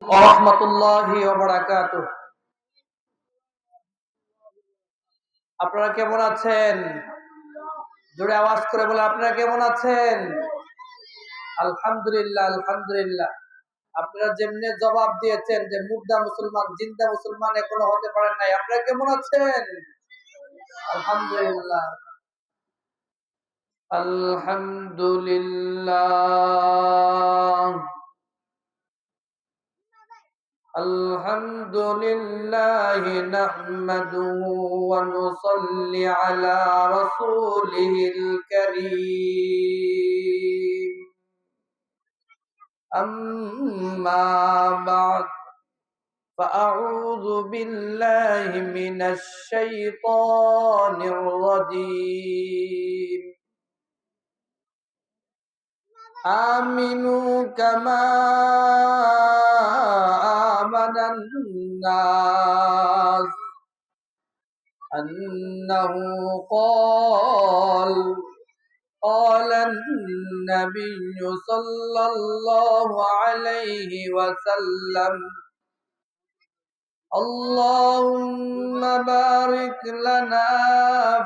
ওয়া রাহমাতুল্লাহি ওয়া বারাকাতুহু। আপনারা কেমন আছেন? জোরে আওয়াজ করে বলে আপনারা কেমন আছেন? আলহামদুলিল্লাহ, আলহামদুলিল্লাহ। আপনারা যেমনে জবাব দিয়েছেন যে মুর্দা মুসলমান, জিন্দা মুসলমান এখনো হতে পারেন নাই। আপনারা কেমন আছেন? আলহামদুলিল্লাহ, আলহামদুলিল্লাহ, আলহামদুলিল্লাহ নাহমাদুহু ওয়া নুসাল্লি আলা রাসূলিহিল কারীম। أما بعد فأعوذ بالله من الشيطان الرجيم. آمنوا كما آمن الناس أنه قال النبي صلى الله عليه وسلم اللهم بارك لنا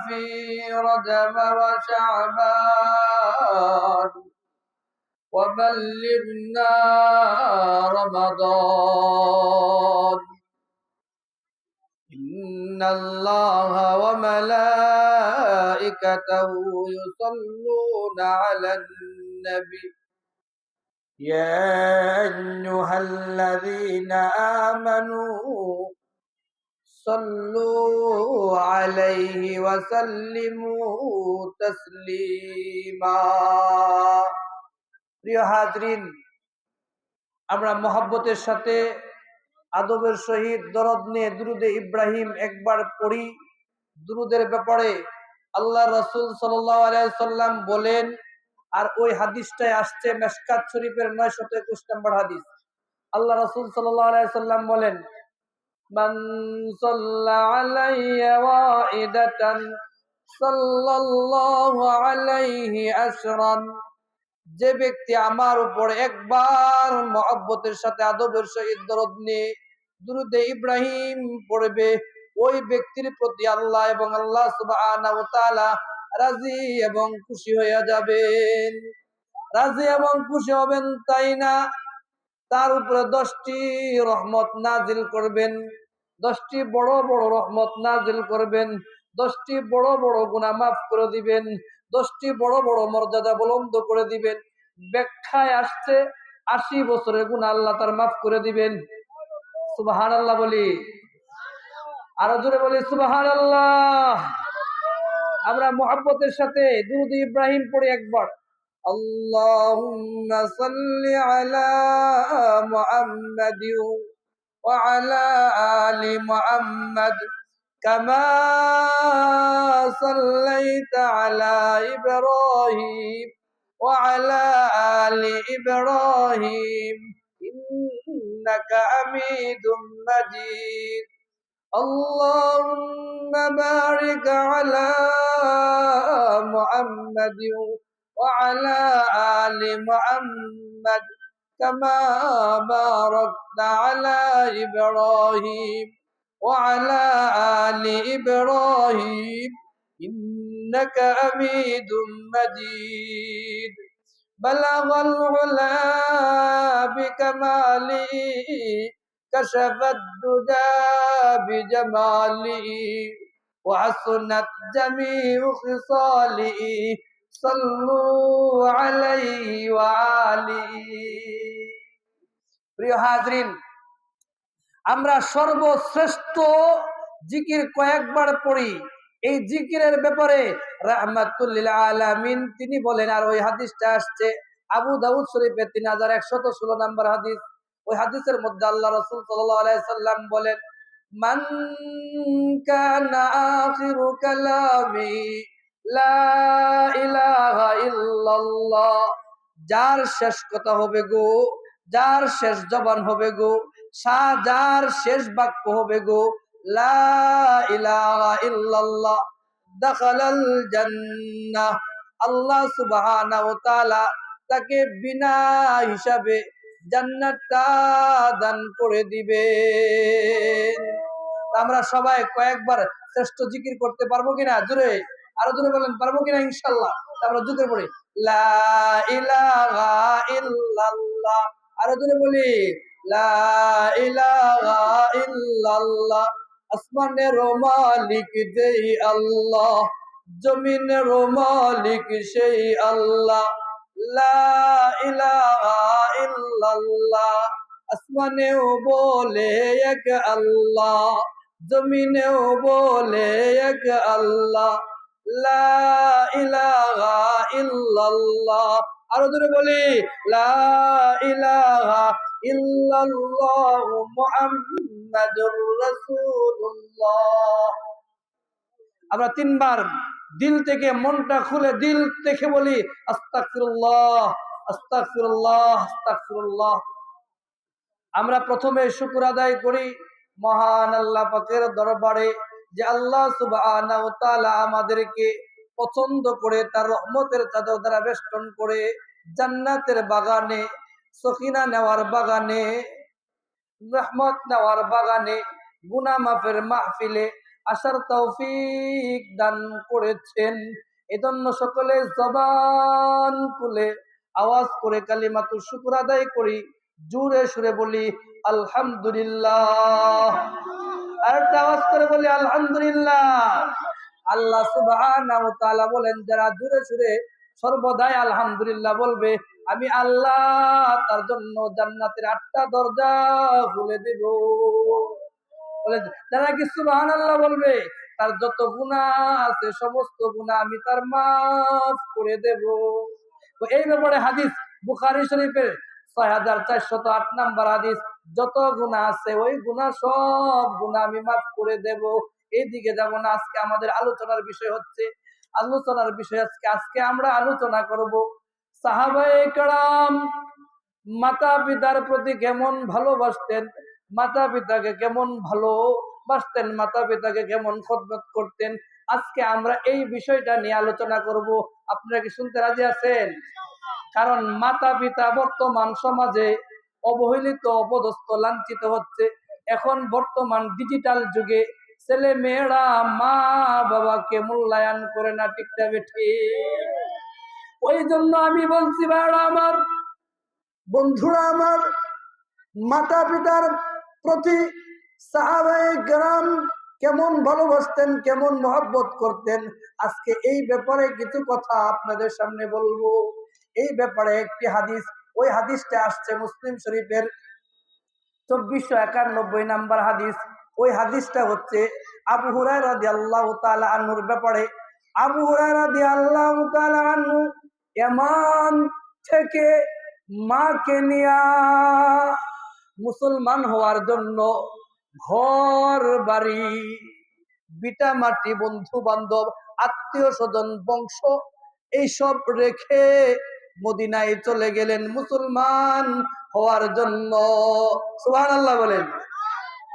في رجب وشعبان وبلغنا رمضان إن الله وملائكته يصلون على النبي يا أيها الذين آمنوا صلوا عليه وسلموا تسليما. প্রিয় হাজরিন, আমরা মহব্বতের সাথে আদবের সহিত দরদ নিয়ে দুরুদে ইব্রাহিম একবার পড়ি। দুরুদের ব্যাপারে আল্লাহ রাসূল সাল্লাল্লাহু আলাইহি সাল্লাম বলেন, আর ওই হাদিসটাই আসছে মিশকাত শরীফের 921 নম্বর হাদিস। আল্লাহ রাসূল সাল্লাল্লাহু আলাইহি সাল্লাম বলেন, মান সাল্লা আলাইয়া ওয়াইদাতান সাল্লাল্লাহু আলাইহি আশরান, যে ব্যক্তি আমার উপর একবার মহব্বতের সাথে আদবের সহিত দরদ নিয়ে দুরুদে ইব্রাহিম পড়বে, ওই ব্যক্তির প্রতি আল্লাহ এবং আল্লাহ সুবহানাহু ওয়া তাআলা রাজি এবং খুশি হয়ে যাবেন। রাজি এবং খুশি হবেন তাই না, তার উপরে 10টি রহমত নাজিল করবেন, 10টি বড় বড় রহমত নাজিল করবেন, 10টি বড় বড় গুনাহ মাফ করে দিবেন, 10টি বড় বড় মর্যাদা বুলন্দ করে দিবেন। ব্যাখ্যায় আসছে 80 বছরের গুনাহ আল্লাহ তার মাফ করে দিবেন। সুবহানাল্লাহ বলি, আরো জোরে বলি সুবহানাল্লাহ। আমরা মুহাব্বতের সাথে দুরূদ ইব্রাহিম পড়ি একবার। আল্লাহুম্মা সাল্লি আলা মুহাম্মাদিন ওয়া আলা আলি মুহাম্মাদ কামা সাল্লাইতা আলা ইব্রাহিম ওয়া আলা আলি ইব্রাহিম ইন্নাকা হামিদুম মাজিদ। اللهم بارك على محمد وعلى آل محمد كما باركت على إبراهيم وعلى آل إبراهيم إنك حميد مجيد. بلغ العلا بكماله كشف الدجى بجماله وحسنت جميع خصاله صلوا عليه وآله. প্রিয় হাজরিন, আমরা সর্বশ্রেষ্ঠ জিকির কয়েকবার পড়ি। এই জিকিরের ব্যাপারে রাহমাতুল লিল আলামিন তিনি বলেন, আর ওই হাদিসটা আসছে আবু দাউদ শরীফের 3116 নম্বর হাদিস। ওই হাদিসের মধ্যে আল্লাহ রাসূল সাল্লাল্লাহু আলাইহি সাল্লাম বলেন, মান কানা আখিরু কালামি লা ইলাহা ইল্লাল্লাহ, যার শেষ কথা হবে গো, যার শেষ জবান হবে গো, যার শেষ বাক্য হবে গো লা ইলাহা ইল্লাল্লাহ, দাখালাল জান্নাহ, আল্লাহ সুবহানাহু ওয়া তাআলা তাকে বিনা হিসাবে জান্নাতটা দান করে দিবেন। আমরা সবাই কয়েকবার শ্রেষ্ঠ জিকির করতে পারবো কিনা? জোরে, আরো জোরে বলেন, পারবো কিনা? ইনশাআল্লাহ। আমরা জিকির করি, লা ইলাহা ইল্লাল্লাহ। আরো জোরে বলি, লা ইলাহা ইল্লাল্লাহ। আসমানের মালিক যেই আল্লাহ, জমিনের মালিক সেই আল্লাহ। লা ইলাহা ইল্লাল্লাহ। আসমানেও বলে এক আল্লাহ, জমিনেও বলে এক আল্লাহ। লা ইলাহা ইল্লাল্লাহ। আরো জোরে বলি, লা ইলাহা ইল্লাল্লাহ মুহাম্মাদুর রাসূলুল্লাহ। আমরা তিনবার দিল থেকে, মনটা খুলে দিল থেকে বলি, আস্তাগফিরুল্লাহ, আস্তাগফিরুল্লাহ, আস্তাগফিরুল্লাহ। আমরা প্রথমে শুকর আদায় করি মহান আল্লাহ পাকের দরবারে, যে আল্লাহ সুবহানাহু ওয়া তাআলা আমাদেরকে পছন্দ করে তার রহমতের চাদর দ্বারা বেষ্টন করে জান্নাতের বাগানে, সখিনা নেওয়ার বাগানে, রহমত নেওয়ার বাগানে, গুনাহ মাফের মাহফিলে আসার তৌফিক দান করেছেন। এজন্য সকলে জবান খুলে আওয়াজ করে কালিমাতুল শুকর আদায় করি, জোরে সুরে বলি আলহামদুলিল্লাহ। আর একটা আওয়াজ করে বলি আলহামদুলিল্লাহ। আল্লাহ সুবহানাহু ওয়া তাআলা বলেন, যারা জোরে সুরে সর্বদাই আলহামদুলিল্লাহ বলবে, আমি আল্লাহ তার জন্য জান্নাতের 8টা দরজা খুলে দেব। বলে, যারা কি সুবহানাল্লাহ বলবে, তার যত গুনাহ আছে সমস্ত গুনাহ আমি তার মাফ করে দেব। তো এই ব্যাপারে হাদিস বুখারী শরীফের 6408 নম্বর হাদিস, যত গুনাহ আছে ওই গুনাহ সব গুনাহ আমি মাফ করে দেব। এইদিকে যাব না। আজকে আমাদের আলোচনার বিষয় হচ্ছে, আজকে আমরা আলোচনা করব সাহাবায়ে কেরাম মাতা পিতার প্রতি কেমন ভালোবাসতেন, মাতা পিতাকে কেমন ভালোবাসতেন, মাতা পিতাকে কেমন খেদমত করতেন। আজকে আমরা এই বিষয়টা নিয়ে আলোচনা করব। আপনারা কি শুনতে রাজি আছেন? কারণ মাতা পিতা বর্তমান সমাজে অবহেলিত, অপদস্থ, লাঞ্ছিত হচ্ছে। এখন বর্তমান ডিজিটাল যুগে ছেলে মেয়েরা মা বাবাকে মূল্যায়ন করে না, ঠিক না বেঠি? ওই জন্য আমি বলছি, ভাইরা আমার, বন্ধুরা আমার, মাতা পিতার প্রতি সাহাবায়ে কেরাম কেমন ভালোবাসতেন, কেমন মহব্বত করতেন, আজকে এই ব্যাপারে কিছু কথা আপনাদের সামনে বলবো। এই ব্যাপারে একটি হাদিস, ওই হাদিসটা আসছে মুসলিম শরীফের 2491 নাম্বার হাদিস। ওই হাদিসটা হচ্ছে আবু হুরায়রা রাদিয়াল্লাহু তাআলা আনহুর ব্যাপারে। আবু হুরায়রা রাদিয়াল্লাহু তাআলা আনহু ইয়ামান থেকে মাকে নিয়া মুসলমান হওয়ার জন্য ঘর বাড়ি, বিটা মাটি, বন্ধু বান্ধব, আত্মীয় স্বজন, বংশ এইসব রেখে মদিনায় চলে গেলেন মুসলমান হওয়ার জন্য। সুবহানাল্লাহ বলেন।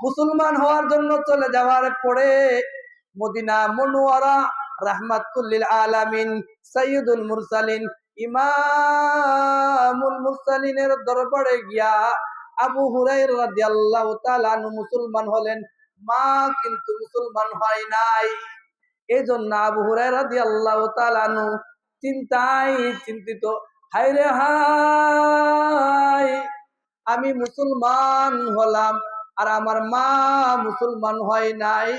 মুসলমান হওয়ার জন্য চলে যাওয়ার পরে মদিনা মুনওয়ারা রাহমাতুল লিল আলামিন সাইয়্যিদুল মুরসালিন ইমামুল মুরসালিনের দরবারে গিয়া আবু হুরায়রা রাদিয়াল্লাহু তাআলা আনহু মুসলমান হলেন, মা কিন্তু মুসলমান হয় নাই। এজন্য আবু হুরায়রা রাদিয়াল্লাহু তাআলা আনহু চিন্তায় চিন্তিত, হায় রে হায়, আমি মুসলমান হলাম আর আমার মা মুসলমান হয় নাই।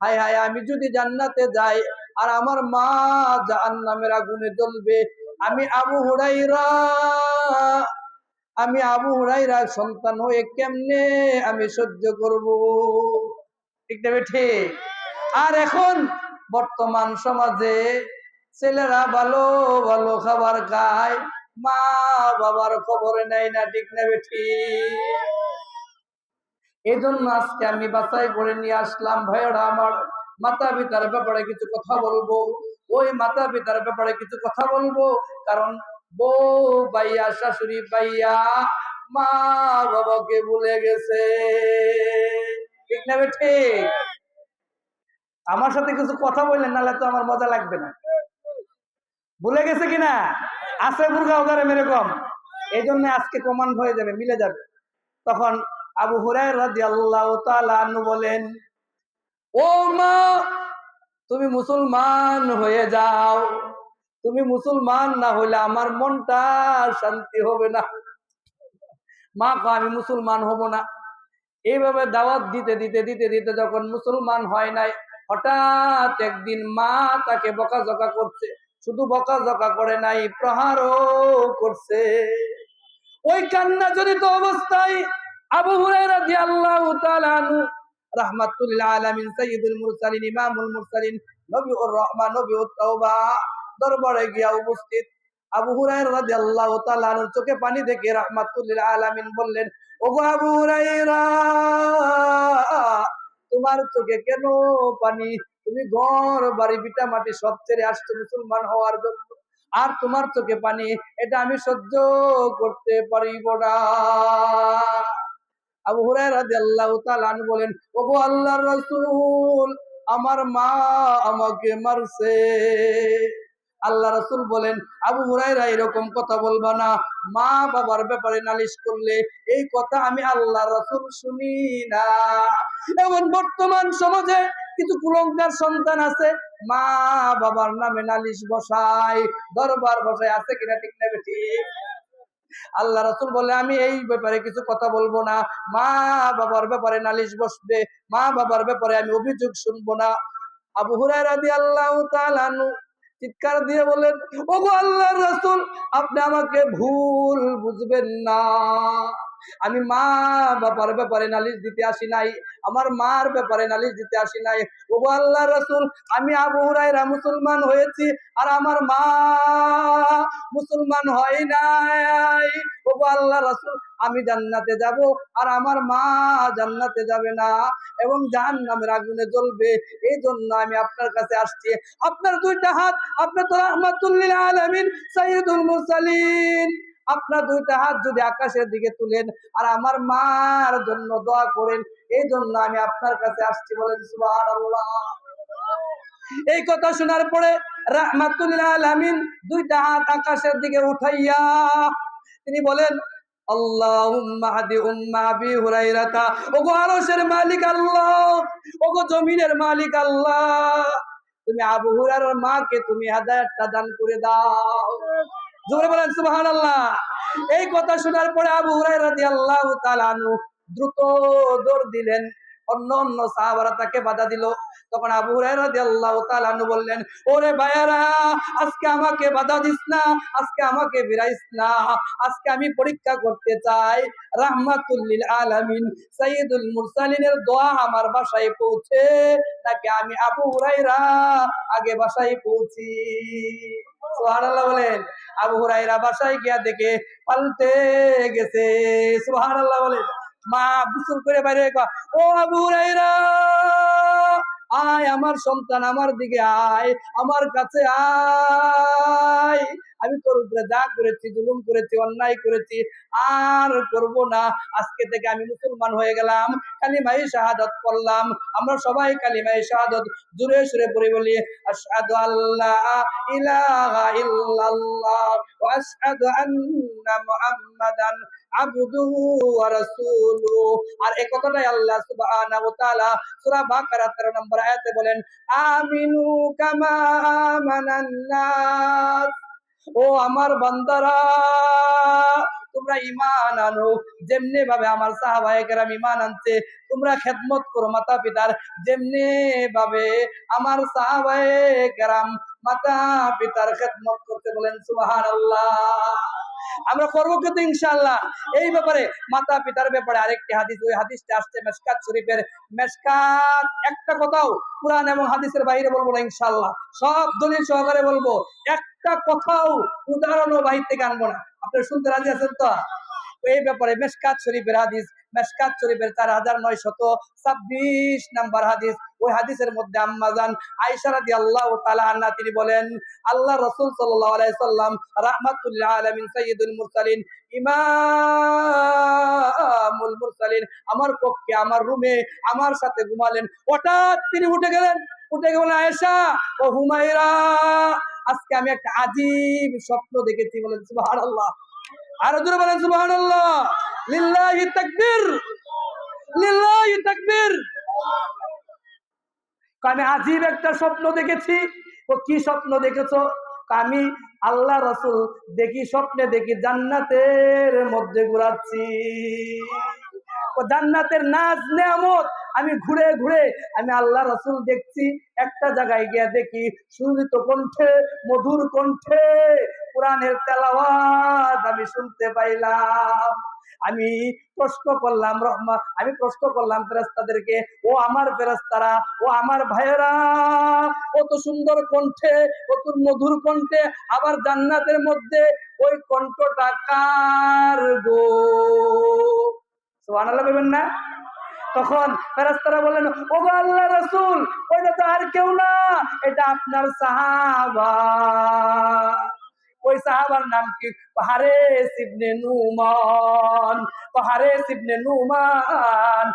হায় হায়, আমি যদি জান্নাতে যাই আর আমার মা জাহান্নামের আগুনে জ্বলবে, আমি আবু হুরায়রা সন্তান হয়ে কেমনে আমি সহ্য করব? ঠিক না ঠিক? আর এখন বর্তমান সমাজে ছেলেরা ভালো ভালো খাবার খায়, মা বাবার খবর নেয় না, ঠিক না ঠিক? এই জন্য আজকে আমি বাছাই করে নিয়ে আসলাম, ভাইয়েরা আমার, মাতা পিতার ব্যাপারে কিছু কথা বলবো। ওই মাতা পিতার ব্যাপারে কিছু কথা বলবো, কারণ বউ পাইয়া, শাশুড়ি পাইয়া মা বাবাকে ভুলে গেছে, ঠিক না ঠিক? আমার সাথে কিছু কথা বললেন, নাহলে তো আমার মজা লাগবে না। ভুলে গেছে কিনা? আছে মুরগাও করে এরকম? এই জন্য আজকে প্রমাণ হয়ে যাবে, মিলে যাবে। তখন আবু হুরায়রা রাদিয়াল্লাহু তাআলা আনহু বলেন, ও মা, তুমি মুসলমান হয়ে যাও, তুমি মুসলমান না হইলে আমার মনটা শান্তি হবে না। মা কয়, আমি মুসলমান হব না। এইভাবে দাওয়াত দিতে দিতে দিতে দিতে যখন মুসলমান হয় নাই, হঠাৎ একদিন মা তাকে বকাঝকা করছে। শুধু বকাঝকা করে নাই, প্রহারও করছে। ওই কান্না জড়িত অবস্থায় আবু হুরায়রা রাদিয়াল্লাহু তাআলা আনহু রাহমাতুল লিল আলামিন সাইয়্যিদুল মুরসালিন ইমামুল মুরসালিন নবীউর রাহমান নবীউত তাওবা দরবারে গিয়া উপস্থিত। আবু হুরায়রা রাদিয়াল্লাহু তাআলা আনহুর চোখে পানি দেখে রাহমাতুল লিল আলামিন বললেন, ওগো আবু হুরায়রা, তোমার চোখে কেন পানি? তুমি ঘর বাড়ি ভিটা মাটি সব ছেড়ে আসছো মুসলমান হওয়ার জন্য, আর তোমার চোখে পানি, এটা আমি সহ্য করতে পারিব না। আবু হুরায়রা রাদিয়াল্লাহু তাআলা আনহু বলেন, ওগো আল্লাহর রাসূল, আমার মা আমাকে মারছে। আল্লাহ রাসূল বলেন, আবু হুরায়রা এরকম কথা বলবা না, মা বাবার ব্যাপারে নালিশ করলে এই কথা আমি আল্লাহ রাসূল শুনি না। এখন বর্তমান সমাজে কিছু কুলঙ্কার সন্তান আছে, মা বাবার নামে নালিশ বসায়, দরবার বসায়, আছে কিনা ঠিক না ঠিক? আল্লাহ রাসূল বলে, আমি এই ব্যাপারে কিছু কথা বলবো না, মা বাবার ব্যাপারে নালিশ বসবে, মা বাবার ব্যাপারে আমি অভিযোগ শুনবো না। আবু হুরায়রা রাদিয়াল্লাহু তাআলা আনহু চিৎকার দিয়ে বলেন, ওগো আল্লাহর রাসূল, আপনি আমাকে ভুল বুঝবেন না, আমি মা বাবার ব্যাপারে নালিশ দিতে আসি নাই, আমার মার ব্যাপারে নালিশ দিতে আসি নাই। ওগো আল্লাহর রাসূল, আমি আবু হুরায়রা মুসলমান হয়েছি, আর আমার মা মুসলমান হয় নাই। ওগো আল্লাহর রাসূল, আমি জান্নাতে যাব, আর আমার মা জান্নাতে যাবে না, এবং জাহান্নামের আগুনে জ্বলবে। এই জন্য আমি আপনার কাছে আসছি। আপনার দুইটা হাত, আপনি তো রাহমাতুল লিল আলামিন সাইয়্যিদুল মুরসালিন, আপনার দুইটা হাত যদি আকাশের দিকে তুলেন আর আমার মার জন্য দোয়া করেন, এই জন্য আমি আপনার কাছে আসছি। বলেন সুবহানাল্লাহ। এই কথা শোনার পরে রাহমাতুল লিল আলামিন দুইটা হাত আকাশের দিকে উঠাইয়া তিনি বলেন, আল্লাহুম্মা হাদি উম্মা আবি হুরায়রা, ওগো আরশের মালিক আল্লাহ, ওগো জমিনের মালিক আল্লাহ, তুমি আবু হুরায়রার মাকে তুমি হেদায়েতটা দান করে দাও। জোরে বলেন সুবহানাল্লাহ। এই কথা শোনার পরে আবু হুরায়রা রাদিয়াল্লাহু তাআলা আনহু দ্রুত দৌড় দিলেন। অন্য অন্য সাহাবারা তাকে বাধা দিল। তখন আবু হুরায়রা রাদিয়াল্লাহু তাআলা আনহু বললেন, ওরে ভাইয়ারা, আজকে আমাকে বাধা দিস না, আজকে আমাকে বিরাইস না, আজকে আমি পরীক্ষা করতে চাই রাহমাতুল লিল আলামিন সাইয়্যিদুল মুরসালিনের দোয়া আমার বাসায় পৌঁছে নাকি আমি আবু হুরায়রা আগে বাসায় পৌঁছি। সুবহানাল্লাহ বলেন। আবু হুরায়রা বাসায় গিয়া দেখে পাল্টে গেছে। সুবহানাল্লাহ বলেন। মা গোসল করে বাইরে, ও আবু হুরায়রা, আয় আমার সন্তান, আমার দিকে আয়, আমার কাছে আয়, আমি তোর উপরে যা করেছি, জুলুম করেছি, অন্যায় করেছি, আর করব না। আজকে থেকে আমি মুসলমান হয়ে গেলাম, কালিমায়ে শাহাদাত পড়লাম। আমরা সবাই কালিমায়ে শাহাদাত জোরে সুরে পড়ে বলি, আশহাদু আল্লা ইলাহা ইল্লাল্লাহ ওয়া আশহাদু আন্না মুহাম্মাদান আবদুহু ওয়া রাসূলুহু। আর এই কথাটাই আল্লাহ সুবহানাহু ওয়া তাআলা সূরা বাকারা 13 নম্বর আয়াতে বলেন, আমিনু কামা আমানান নাস, ও আমার বান্দারা, তোমরা ঈমান আনো যেমনি ভাবে আমার সাহাবায়ে কেরাম ঈমান আনছে। তোমরা খেদমত করো মাতা পিতার, যেমনি ভাবে আমার সাহাবায়ে কেরাম মাতা পিতার খেদমত করতে। বলেন সুবহানাল্লাহ। আমরা করবো কিন্তু ইনশাআল্লাহ। এই ব্যাপারে মাতা পিতার ব্যাপারে আরেকটি হাদিস, ওই হাদিসটা আসছে মিশকাত শরীফের। মিশকাত একটা কথাও কুরআন এবং হাদিসের বাইরে বলবো না ইনশাআল্লাহ, সব দলিল সহকারে বলবো, একটা কথাও উদাহরণ ও বাহির থেকে আনবো না। আপনারা শুনতে রাজি আছেন তো? এই ব্যাপারে মিশকাত শরীফের হাদিস, মিশকাত শরীফের 4926 নাম্বার হাদিস। ওই হাদিসের মধ্যে আম্মা জান আয়েশা রাদিয়াল্লাহু তাআলা আনহা তিনি বলেন, আল্লাহ রাসূল সাল্লাল্লাহু আলাইহি সাল্লাম রাহমাতুল লিল আলামিন সাইয়্যিদুল মুরসালিন ইমামুল মুরসালিন আমার পক্ষে আমার রুমে আমার সাথে ঘুমালেন। হঠাৎ তিনি উঠে গেলেন, উঠে গেলেন, আয়েশা ও হুমায়রা, আজকে আমি একটা আজীব স্বপ্ন দেখেছি। বলেন সুবহানাল্লাহ। আর জোরে বলেন সুবহানাল্লাহ। লিল্লাহি তাকবীর, লিল্লাহি তাকবীর। আমি আজীব একটা স্বপ্ন দেখেছি। ও কি স্বপ্ন দেখেছো? আমি আল্লাহ রাসূল দেখি, স্বপ্নে দেখি জান্নাতের মধ্যে ঘুরাচ্ছি। ও জান্নাতের নাজ নেয়ামত আমি ঘুরে ঘুরে আমি আল্লাহ রাসূল দেখছি। একটা জায়গায় গিয়ে দেখি সুরিত কণ্ঠে, মধুর কণ্ঠে কোরআনের তেলাওয়াত আমি শুনতে পাইলাম। আমি প্রশ্ন করলাম ফেরেশতাদেরকে, ও আমার ফেরেশতারা, ও আমার ভাইয়েরা, কত সুন্দর কণ্ঠে, কত মধুর কণ্ঠে, আবার জান্নাতের মধ্যে ওই কণ্ঠটা কার গো? সুবহানাল্লাহ বলবেন না? তখন ফেরেশতারা বলেন, ও গো আল্লাহর রাসূল, ওইটা তো আর কেউ না, এটা আপনার সাহাবা। ওই সাহাবার নাম কি? হারেস ইবনে নুমান। হারেস ইবনে নুমান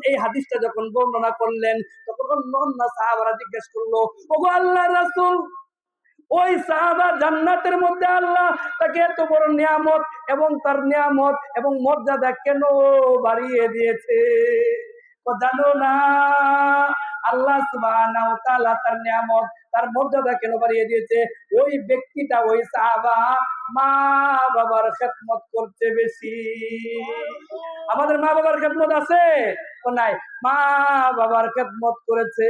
এই হাদিসটা যখন বর্ণনা করলেন, তখন অন্য সাহাবারা জিজ্ঞেস করলো, ওগো আল্লাহর রাসূল, ওই সাহাবা জান্নাতের মধ্যে আল্লাহ তাকে এত বড় নিয়ামত এবং তার নিয়ামত এবং মর্যাদা কেন বাড়িয়ে দিয়েছে? জানো না আল্লাহ সুবহানাহু ওয়া তাআলা তার নিয়ামত, তার মর্যাদা কেন বাড়িয়ে দিয়েছে? ওই ব্যক্তিটা, ওই সাহাবা মা বাবার খেদমত করতে বেশি। আমাদের মা বাবার খেদমত আছে নাই? মা বাবার খেদমত করেছে।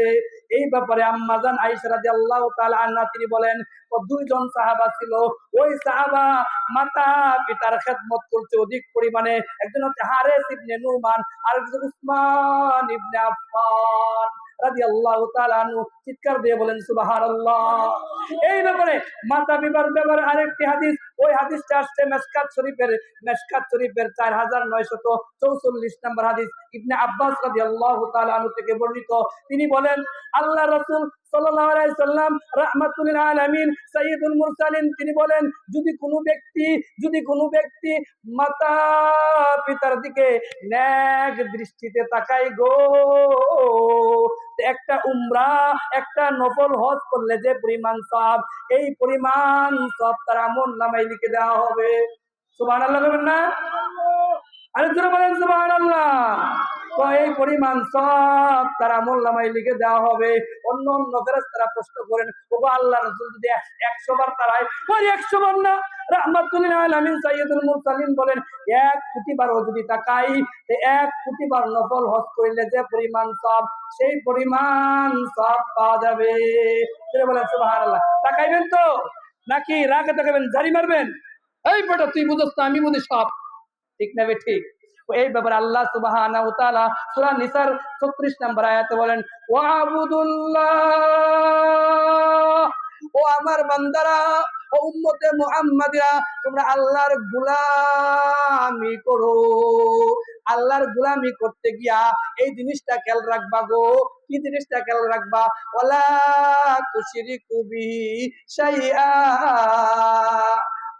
এই ব্যাপারে আম্মাজান আয়েশা রাদিয়াল্লাহু তাআলা আনহা তিনি বলেন, ও দুইজন সাহাবা ছিল, ওই সাহাবা মাতা পিতার খেদমত করতে অধিক পরিমাণে। একজন হচ্ছে হারেস ইবনে নুমান, আর একজন উসমান ইবনে আফফান রাদিয়াল্লাহু তাআলা আনহু। চিৎকার দিয়ে বলেন সুবহানাল্লাহ। এই ব্যাপারে মাতা পিতার ব্যাপারে আরেকটি হাদিস, ওই হাদিসটা আসছে মিশকাত শরীফের 4944 নম্বর হাদিস, ইবনে আব্বাস রাদিয়াল্লাহু তাআলা আনহু থেকে বর্ণিত। তিনি বলেন, আল্লাহ রাসূল সাল্লাল্লাহু আলাইহি সাল্লাম রাহমাতুল লিল আলামিন সাইয়্যিদুল মুরসালিন তিনি বলেন, যদি কোনো ব্যক্তি মাতা পিতার দিকে নেক দৃষ্টিতে তাকায় গো, একটা উমরা, একটা নফল হজ করলে যে পরিমাণ সওয়াব, এই পরিমাণ সওয়াব তার আমলনামায় লিখে দেওয়া হবে। সুবহানাল্লাহ বলবেন না? আরে জোরে বলেন সুবহানাল্লাহ। তো এই পরিমাণ সওয়াব তার আমলনামায় লিখে দেওয়া হবে। অন্য ফেরেশতারা প্রশ্ন করেন, ওগো আল্লাহর রাসূল, যদি 100 বার তারাই, ওই 100 বার না, রাহমাতুল লিল আলামিন সাইয়্যিদুল মুরসালিন বলেন 1 কোটি বারও যদি তাকাই, 1 কোটি বার নফল হজ করলে যে পরিমাণ সওয়াব, সেই পরিমাণ সওয়াব পাওয়া যাবে। জোরে বলেন সুবহানাল্লাহ। তাকাইবেন তো নাকি রাগে তাকাবেন, ঝাড়ি মারবেন? এই বেটা তুই বুঝছ না, আমি বুঝি সব। ঠিক না? ঠিক। এই ব্যাপারে আল্লাহ সুবহানাহু ওয়া তাআলা সূরা নিসার 36 নম্বর আয়াতে বলেন, ওয়াবুদুল্লাহ, ও আমার বান্দারা, ও উম্মতে মুহাম্মাদিরা, তোমরা আল্লাহর গোলামি করো। আল্লাহর গোলামি করতে গিয়া এই জিনিসটা খেয়াল রাখবা গো। কি জিনিসটা খেয়াল রাখবা? ওয়ালা তুশরিকু বিহি শাইআ,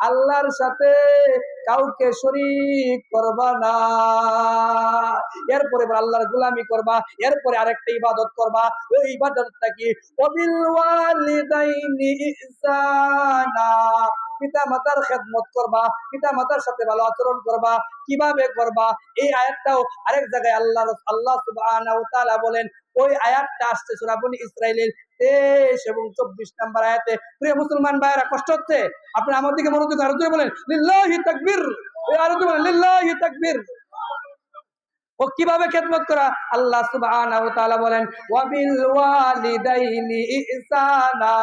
আল্লাহর সাথে কাউকে শরীক করবা না। এরপরে আল্লাহর গোলামি করবা, এরপরে আরেকটা ইবাদত করবা। ওই ইবাদতটা কি? ওয়াবিল ওয়ালিদাইনি ইহসানা, পিতা মাতার খেদমত করবা, পিতা মাতার সাথে ভালো আচরণ করবা। কিভাবে করবা? এই আয়াতটাও আরেক জায়গায় আল্লাহ সুবহানাহু ওয়া তাআলা বলেন, ওই আয়াতটা আসছে সূরা বনী ইসরাইলের 23 এবং 24 নম্বর আয়াতে। প্রিয় মুসলমান ভাইরা, কষ্ট হচ্ছে? আপনি আমার দিকে মনোযোগ, আরো জোরে বলেন লিল্লাহি তাকবীর, আরো জোরে বলেন লিল্লাহি তাকবীর। ও কিভাবে খেদমত করা? আল্লাহ সুবহানাহু ওয়া তাআলা বলেন, ওয়াবিল ওয়ালিদাইনি ইহসানা,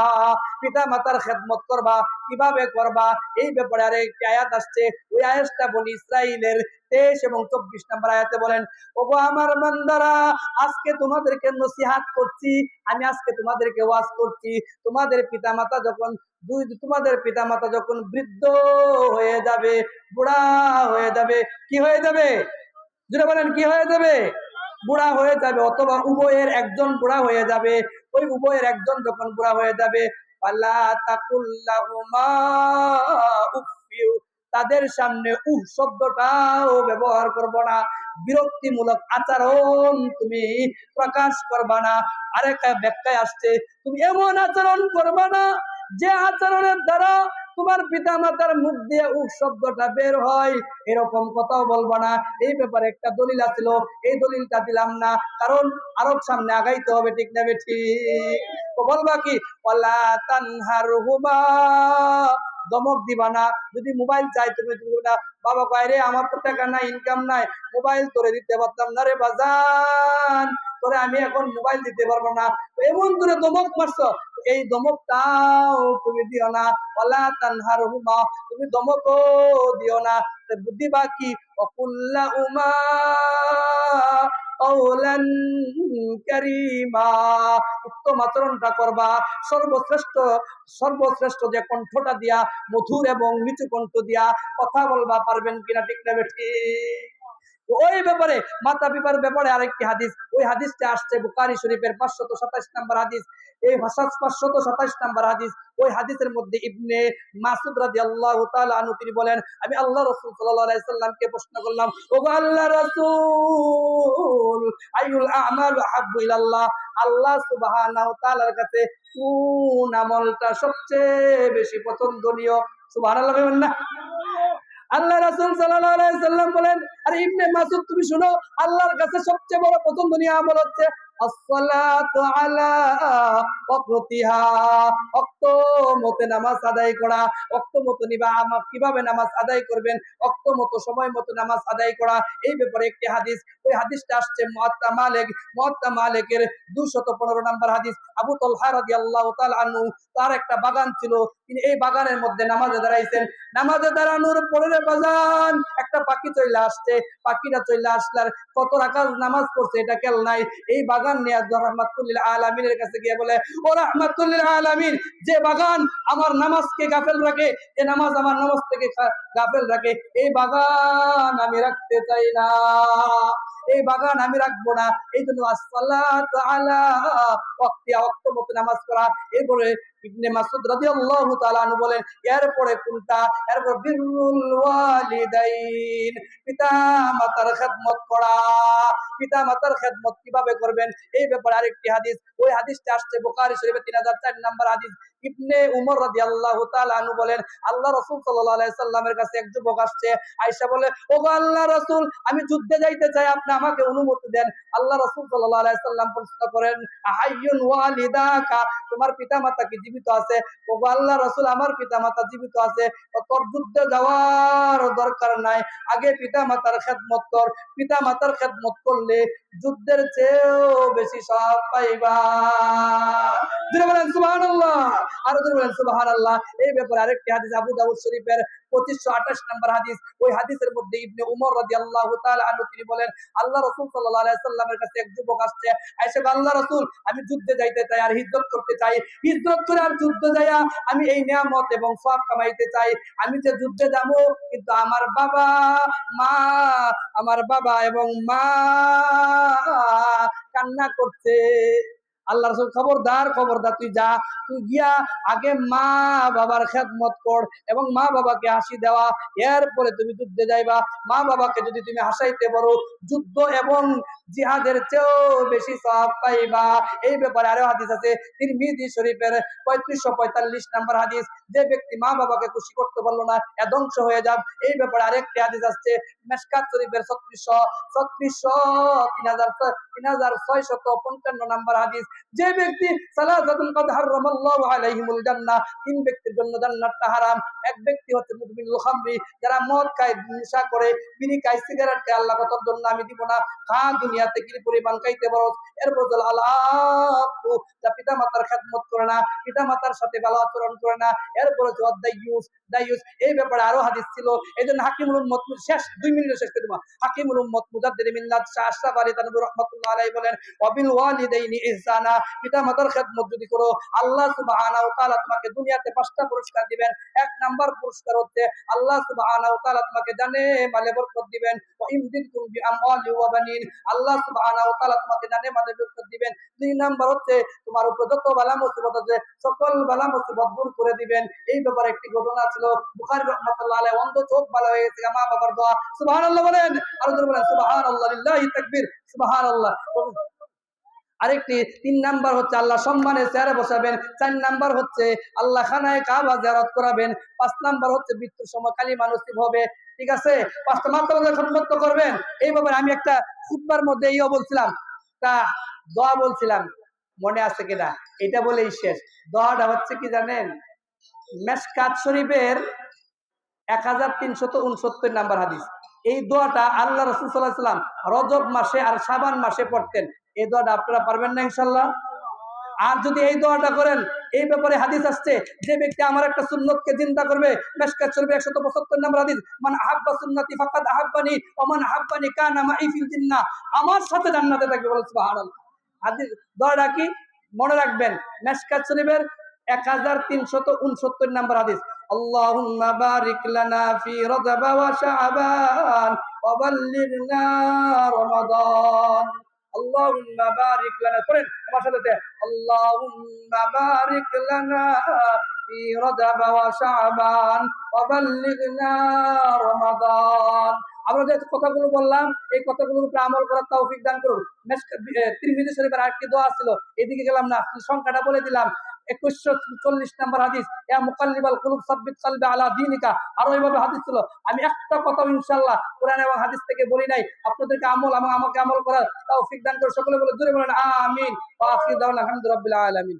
পিতা মাতার খেদমত করবা। কিভাবে করবা? এই ব্যাপারে আরেকটি আয়াত আসছে, ওই আয়াতটা বনী ইসরাইলের 23 এবং 24 নম্বর আয়াতে বলেন, ওগো আমার বান্দারা, আজকে তোমাদেরকে নসিহত করছি, আমি আজকে তোমাদেরকে ওয়াজ করছি। তোমাদের পিতামাতা যখন বৃদ্ধ হয়ে যাবে, বুড়া হয়ে যাবে, কি হয়ে যাবে? যেটা বলেন কি হয়ে যাবে? বুড়া হয়ে যাবে, অথবা উভয়ের একজন বুড়া হয়ে যাবে। ওই উভয়ের একজন যখন বুড়া হয়ে যাবে, ফালা তাকুল্লাহুমা উফিউ, তাদের সামনে শব্দটাও ব্যবহার করব না। বিরক্তিমূলক আচরণ তুমি প্রকাশ করবা না। আরেকটা ব্যাখ্যায় আসছে, তুমি এমন আচরণ করবা না যে আচরণের দ্বারা তোমার পিতা মাতার মুখ দিয়ে উফ শব্দটা বের হয়, এরকম কথাও বলবো না। এই ব্যাপারে একটা দলিল আছিল, এই দলিলটা দিলাম না, কারণ আরো সামনে আগাইতে হবে, ঠিক না ঠিক? তো বলবা কি, ওয়ালা তানহারহুমা, দমক দিবা না। যদি মোবাইল চাই তুমি না, বাবা বাইরে আমার তো টাকা নাই, ইনকাম নাই, মোবাইল তোরে দিতে পারতাম না রে বাজান, তোরে আমি এখন মোবাইল দিতে পারবো না, এমন করে দমক মারছো, এই দমকটাও তুমি দিও না। ওয়ালা তানহারহুমা, তুমি দমকও দিও না। বুদ্ধি বাকি, অকুল্লা উমা কওলান কারীমা, উত্তম আচরণটা করবা, সর্বশ্রেষ্ঠ সর্বশ্রেষ্ঠ যে কণ্ঠটা দিয়া, মধুর এবং নিচু কণ্ঠ দিয়া কথা বলবা, পারবেন কিনা, ঠিক না ঠিক? ওই ব্যাপারে মাতা পিতার ব্যাপারে আরেকটি হাদিস, ওই হাদিসটা আসছে বুখারী শরীফের 527 নম্বর হাদিস। এই 527 নম্বর হাদিস, ওই হাদিসের মধ্যে ইবনে মাসউদ রাদিয়াল্লাহু তাআলা আনহু তিনি বলেন, আমি আল্লাহ রাসূল সাল্লাল্লাহু আলাইহি সাল্লামকে প্রশ্ন করলাম, ওগো আল্লাহর রাসূল, আইয়ুল আমালু আহাব্বু ইলাল্লাহ, আল্লাহ সুবহানাহু ওয়া তাআলার কাছে কোন আমলটা সবচেয়ে বেশি পছন্দনীয়? সুবহানাল্লাহ বলেন না? আল্লাহ রাসূল সাল্লাল্লাহু আলাইহি সাল্লাম বলেন, আরে ইবনে মাসউদ তুমি শুনো, আল্লাহর কাছে সবচেয়ে বড় পছন্দনীয় আমল হচ্ছে আসসালাতু আলা ওয়াক্তিহা, ওয়াক্ত মতে নামাজ আদায় করা। ওয়াক্ত মতো কিভাবে নামাজ আদায় করবেন, ওয়াক্ত মতো সময় মতো নামাজ আদায় করা, এই ব্যাপারে একটি হাদিস। ওই হাদিসটা আসছে মুআত্তা মালিকের 215 নম্বর হাদিস। আবু তালহা রাদিয়াল্লাহু তাআলা আনহু, তার একটা বাগান ছিল, তিনি এই বাগানের মধ্যে নামাজে দাঁড়াইছেন। নামাজে দাঁড়ানোর পরে বাজান একটা পাখি চলে আসছে, পাখিটা চলে আসলার কত রাকাত নামাজ পড়ছে এটা খেয়াল নাই। এই বাগান নিয়ে রাহমাতুল লিল আলামিনের কাছে গিয়ে বলে, ও রাহমাতুল লিল আলামিন, যে বাগান আমার নামাজকে গাফেল রাখে, যে নামাজ আমার নামাজ থেকে গাফেল রাখে, এই বাগান আমি রাখতে চাই না, এই বাগান আমি রাখবো না। এই জন্য আসসালাতু আলা ওয়াক্তিহা, ওয়াক্ত মতো নামাজ পড়া। এরপরে ইবনে মাসউদ রাদিয়াল্লাহু তাআলা আনহু বলেন, এরপরে কোনটা? এরপর বিররুল ওয়ালিদাইন, পিতা মাতার খেদমত করা। পিতা মাতার খেদমত কিভাবে করবেন, এই ব্যাপারে আরেকটি হাদিস। ওই হাদিসটা আসছে বুখারী শরীফে 3004 নম্বর হাদিস। ইবনে উমর রাদিয়াল্লাহু তাআলা আনহু বলেন, আল্লাহ রাসূল সাল্লাল্লাহু আলাইহি সাল্লামের কাছে এক যুবক আসছে। আয়েশা বলে, ওগো আল্লাহর রাসূল, আমি যুদ্ধে যাইতে চাই, আপনি আমাকে অনুমতি দেন। আল্লাহ রাসূল সাল্লাল্লাহু আলাইহি সাল্লাম প্রশ্ন করেন, আহাইয়ুন ওয়ালিদাকা, তোমার পিতামাতা কি জীবিত আছে? ওগো আল্লাহর রাসূল, আমার পিতামাতা জীবিত আছে। তোর যুদ্ধে যাওয়ার দরকার নাই, আগে পিতামাতার খেদমত কর, পিতামাতার খেদমত করলে যুদ্ধের চেয়েও বেশি সওয়াব পাইবা। জোরে বলেন সুবহানাল্লাহ, আর জোরে বলেন সুবহানাল্লাহ। এই ব্যাপারে আরেকটি হাদিস আবু দাউদ শরীফের 2528 নম্বর হাদিস। ওই হাদিসের মধ্যে ইবনে উমর রাদিয়াল্লাহু তাআলা আনহু তিনি বলেন, আল্লাহ রাসূল সাল্লাল্লাহু আলাইহি সাল্লামের কাছে এক যুবক আসছে। আয়েশা বলে, আল্লাহ রাসূল, আমি যুদ্ধে যাইতে চাই আর হিজরত করতে চাই, হিজরত করে আর যুদ্ধে যাইয়া আমি এই নিয়ামত এবং সওয়াব কামাইতে চাই। আমি যে যুদ্ধে যাবো, কিন্তু আমার বাবা এবং মা কান্না করছে। আল্লাহ রাসূল, খবরদার তুই যা, তুই গিয়া আগে মা বাবার খেদমত কর এবং মা বাবাকে হাসি দেওয়া, এরপরে তুমি যুদ্ধে যাইবা। মা বাবাকে যদি তুমি হাসাইতে পারো, যুদ্ধ এবং জিহাদের চেয়েও বেশি সওয়াব পাইবা। এই ব্যাপারে আরো হাদিস আছে তিরমিজি শরীফের 3545 নম্বর হাদিস, যে ব্যক্তি মা বাবাকে খুশি করতে পারলো না, এ ধ্বংস হয়ে যাবে। এই ব্যাপারে আরেকটি হাদিস আসছে মিশকাত শরীফের 3655 নম্বর হাদিস, যে ব্যক্তি সালাসাতুল কদ হারামাল্লাহু আলাইহিমুল জান্নাহ, তিন ব্যক্তির জন্য জান্নাতটা হারাম। এক ব্যক্তি হচ্ছে মুদমিনুল খামরি, যারা মদ খায়, নেশা করে, বিড়ি খায়, সিগারেট খায়, আল্লাহ কত জন্য আমি দিব না, খা দুনিয়াতে কি পরিমাণ খাইতে পারো। এরপর আল্লাহ, যা পিতা মাতার খেদমত করে না, পিতা মাতার সাথে ভালো আচরণ করে না। এরপর দায়ুস। এই ব্যাপারে আরো হাদিস ছিল। এই জন্য হাকিমুল উম্মত, শেষ 2 মিনিটে শেষ করে দেব, হাকিমুল উম্মত মুজাদ্দিদ মিল্লাত শাহ আশরাফ আলী তানভী রাহমাতুল্লাহ আলাইহি বলেন, ওয়াবিল ওয়ালিদাইনি ইহসানা, পিতা মাতার খেদমত যদি করো, আল্লাহ সুবহানাহু ওয়া তাআলা তোমাকে দুনিয়াতে 5টা পুরস্কার দিবেন। 1 নাম্বার পুরস্কার হচ্ছে আল্লাহ সুবহানাহু ওয়া তাআলা তোমাকে জানে মালে বরকত দিবেন। ওয়া ইমদিদকুম বিআমওয়ালি ওয়া বানিন, আল্লাহ সুবহানাহু ওয়া তাআলা তোমাকে জানে মালে বরকত দিবেন। 2 নাম্বার হচ্ছে তোমার উপর যত বালা মুসিবত আছে, সকল বালা মুসিবত দূর করে দিবেন। এই ব্যাপারে একটি ঘটনা ছিল, বুখারী রাহমাতুল্লাহ আলাইহি, অন্ধ চোখ ভালো হয়ে গেছে মা বাবার দোয়া। সুবহানাল্লাহ বলেন, আর বলেন সুবহানাল্লাহ, লিল্লাহি তাকবীর, সুবহানাল্লাহ। আরেকটি 3 নাম্বার হচ্ছে আল্লাহ সম্মানে চেয়ারে বসাবেন। 4 নাম্বার হচ্ছে আল্লাহ খানায় কাবা জিয়ারত করাবেন। 5 নাম্বার হচ্ছে মৃত্যুর সময় কালিমা নসিব হবে। ঠিক আছে, 5টা মাত্রা খতম করবেন। এইভাবে আমি একটা খুতবার মধ্যে ইও বলছিলাম, তা দোয়া বলছিলাম, মনে আছে কিনা, এটা বলেই শেষ। দোয়াটা হচ্ছে কি জানেন? মেশকাত শরীফের 1369 নাম্বার হাদিস। এই দোয়াটা আল্লাহ রাসূল সাল্লাল্লাহু আলাইহি ওয়াসাল্লাম রজব মাসে আর শাবান মাসে পড়তেন। এই দোয়াটা আপনারা পারবেন না ইনশাআল্লাহ? আর যদি এই দোয়াটা করেন, এই ব্যাপারে হাদিস আসছে, যে ব্যক্তি আমার একটা সুন্নতকে জিন্দা করবে, মিশকাত শরীফের 175 নম্বর হাদিস, মান আহাব্বা সুন্নতি ফাকাদ আহাব্বানি ওয়া মান আহাব্বানি কানা মাই ফিল জান্নাহ, আমার সাথে জান্নাতে থাকবে। বলেন সুবহানাল্লাহ। হাদিস দোয়াটা কি মনে রাখবেন? মিশকাত শরীফের 1369 নম্বর হাদিস। আল্লাহুম্মা বারিক লানা ফি রজব ওয়া শাবান ওয়া বাল্লিগনা রমাদান। আল্লাহুম্মা বারিক লানা, করেন আমার সাথে, আল্লাহুম্মা বারিক লানা ফি রজব ওয়া শাবান ওয়া বাল্লিগনা রমাদান। আমরা যে কথাগুলো বললাম, এই কথাগুলোর উপরে আমল করার তৌফিক দান করুন। তিরমিজি শরীফের আরেকটি দোয়া ছিল, এদিকে গেলাম না, সংখ্যাটা বলে দিলাম। 2140 নম্বর হাদিস, ইয়া মুকাল্লিবাল কুলুব সাব্বিত কলবি আলা দীনিকা। আরো এইভাবে হাদিস ছিল। আমি একটা কথা ইনশাআল্লাহ কোরআন এবং হাদিস থেকে বলি নাই। আপনাদেরকে আমল এবং আমাকে আমল করার তৌফিক দান করে সকলে বলে জোরে বলেন আমিন। ওয়া আখিরু দাওয়ানা আলহামদুলিল্লাহি রাব্বিল আলামিন।